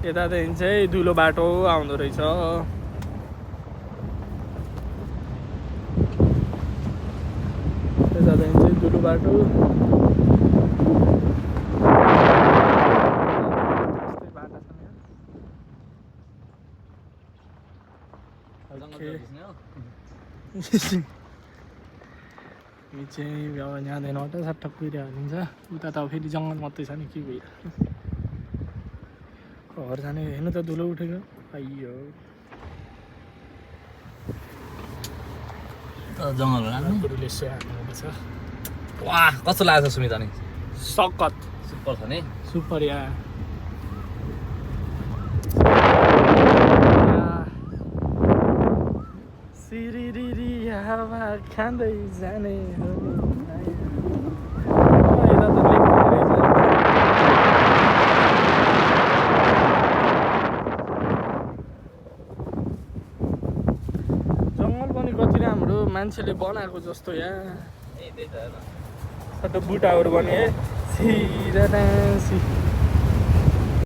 यतादेखि चाहिँ धुलो बाटो आउँदो रहेछ। यतादेखि चाहिँ धुलो बाटो। यो चाहिँ अब यहाँदेखि अटो सट्टा कुहिरहेको हुन्छ। उता त फेरि जङ्गल मात्रै छ नि के गइरहेको। घर जाने हेर्नु त धुलो उठेको आइयो। जङ्गल गुरुले हाल्नुपर्छ। वाह कस्तो लागेको छ सुमिता नि? सकत सुपर छ नि। सुपर या सिरिरी हावा खाँदै जाने हो। जङ्गल पनि कति राम्रो मान्छेले बनाएको जस्तो यहाँ। सट्ट बुटाहरू पनि है सिधा